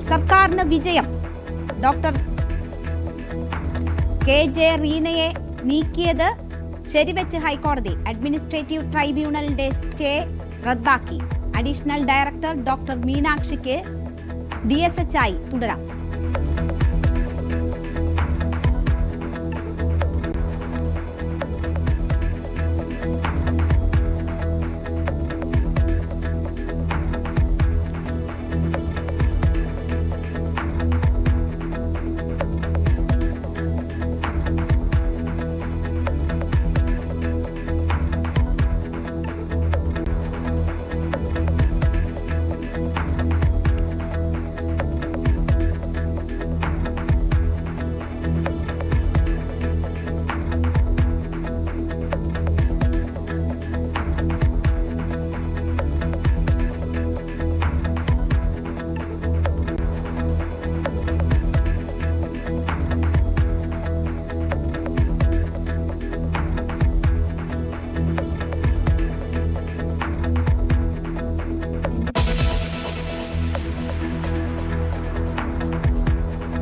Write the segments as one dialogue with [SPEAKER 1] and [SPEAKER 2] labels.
[SPEAKER 1] സർക്കാരിന് വിജയം. Doctor KJ റീനയെ നീക്കിയത് ശരിവെച്ച് ഹൈക്കോടതി. അഡ്മിനിസ്ട്രേറ്റീവ് ട്രൈബ്യൂണലിന്റെ സ്റ്റേ റദ്ദാക്കി. അഡീഷണൽ ഡയറക്ടർ ഡോക്ടർ മീനാക്ഷിക്ക് DSH ആയി തുടരാം.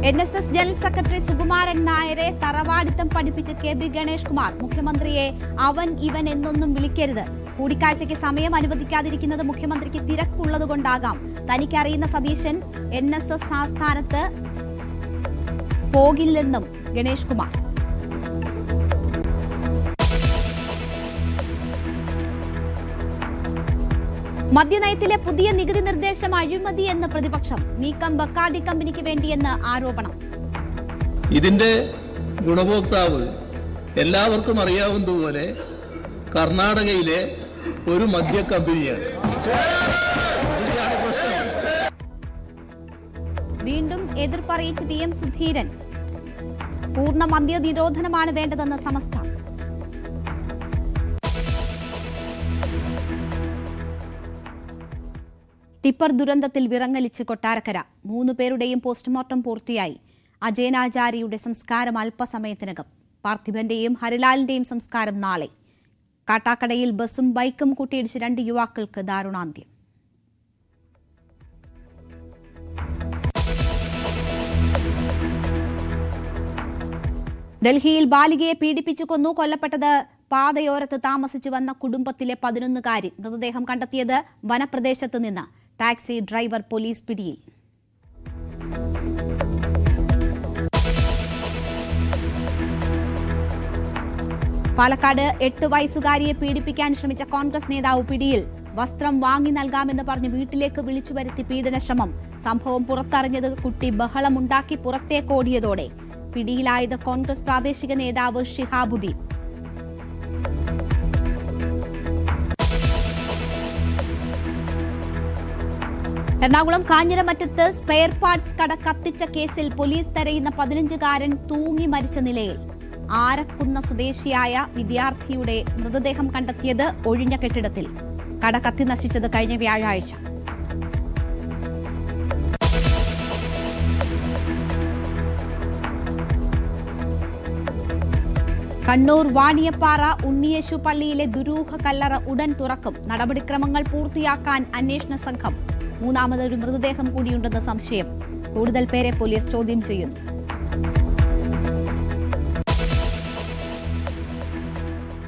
[SPEAKER 1] NSS ജനറൽ സെക്രട്ടറി സുകുമാരൻ നായരെ തറവാടിത്തം പഠിപ്പിച്ച് KB ഗണേഷ് കുമാർ. മുഖ്യമന്ത്രിയെ അവൻ ഇവൻ എന്നൊന്നും വിളിക്കരുത്. കൂടിക്കാഴ്ചയ്ക്ക് സമയം അനുവദിക്കാതിരിക്കുന്നത് മുഖ്യമന്ത്രിക്ക് തിരക്കുള്ളതുകൊണ്ടാകാം. തനിക്കറിയുന്ന സതീശൻ NSS ആസ്ഥാനത്ത് പോകില്ലെന്നും ഗണേഷ് കുമാർ. മദ്യനയത്തിലെ പുതിയ നികുതി നിർദ്ദേശം അഴിമതി എന്ന് പ്രതിപക്ഷം. നീക്കം ബക്കാർഡി കമ്പനിക്ക് വേണ്ടിയെന്ന് ആരോപണം.
[SPEAKER 2] ഇതിന്റെ ഗുണഭോക്താവ് എല്ലാവർക്കും അറിയാവുന്നതുപോലെ കർണാടകയിലെ ഒരു മദ്യ കമ്പനിയാണ്.
[SPEAKER 1] വീണ്ടും എതിർപ്പറിയിച്ച് VM സുധീരൻ. പൂർണ്ണ മദ്യ നിരോധനമാണ് വേണ്ടതെന്ന് സമസ്ത. ടിപ്പർ ദുരന്തത്തിൽ വിറങ്ങലിച്ച് കൊട്ടാരക്കര. 3 പേരുടെയും പോസ്റ്റ്മോർട്ടം പൂർത്തിയായി. അജയനാചാര്യയുടെ സംസ്കാരം അല്പസമയത്തിനകം. പാർത്ഥിബന്റെയും ഹരിലാലിന്റെയും സംസ്കാരം നാളെ. കാട്ടാക്കടയിൽ ബസും ബൈക്കും കൂട്ടിയിടിച്ച് 2 യുവാക്കൾക്ക് ദാരുണാന്ത്യം. ഡൽഹിയിൽ ബാലികയെ പീഡിപ്പിച്ചു കൊന്നു. കൊല്ലപ്പെട്ടത് പാതയോരത്ത് താമസിച്ചു വന്ന കുടുംബത്തിലെ 11-കാരി. മൃതദേഹം കണ്ടെത്തിയത് വനപ്രദേശത്ത് നിന്ന്. ടാക്സി ഡ്രൈവർ പോലീസ് പിടിയിൽ. പാലക്കാട് 8 വയസ്സുകാരിയെ പീഡിപ്പിക്കാൻ ശ്രമിച്ച കോൺഗ്രസ് നേതാവ് പിടിയിൽ. വസ്ത്രം വാങ്ങി നൽകാമെന്ന് പറഞ്ഞ് വീട്ടിലേക്ക് വിളിച്ചു വരുത്തി പീഡനശ്രമം. സംഭവം പുറത്തറിഞ്ഞത് കുട്ടി ബഹളമുണ്ടാക്കി പുറത്തേക്കോടിയതോടെ. പിടിയിലായത് കോൺഗ്രസ് പ്രാദേശിക നേതാവ് ഷിഹാബുദ്ദീൻ. എറണാകുളം കാഞ്ഞിരമറ്റത്ത് സ്പെയർ പാർട്സ് കട കത്തിച്ച കേസിൽ പോലീസ് തെരയുന്ന 15-കാരൻ തൂങ്ങി മരിച്ച നിലയിൽ. ആരക്കുന്ന സ്വദേശിയായ വിദ്യാർത്ഥിയുടെ മൃതദേഹം കണ്ടെത്തിയത് ഒഴിഞ്ഞ കെട്ടിടത്തിൽ. കട കത്തി നശിച്ചത് കഴിഞ്ഞ വ്യാഴാഴ്ച. കണ്ണൂർ വാണിയപ്പാറ ഉണ്ണിയേശു പള്ളിയിലെ ദുരൂഹ കല്ലറ ഉടൻ തുറക്കും. നടപടിക്രമങ്ങൾ പൂർത്തിയാക്കാൻ അന്വേഷണ സംഘം. 3-മതൊരു മൃതദേഹം കൂടിയുണ്ടെന്ന സംശയം. കൂടുതൽ പേരെ പോലീസ് ചോദ്യം ചെയ്യുന്നു.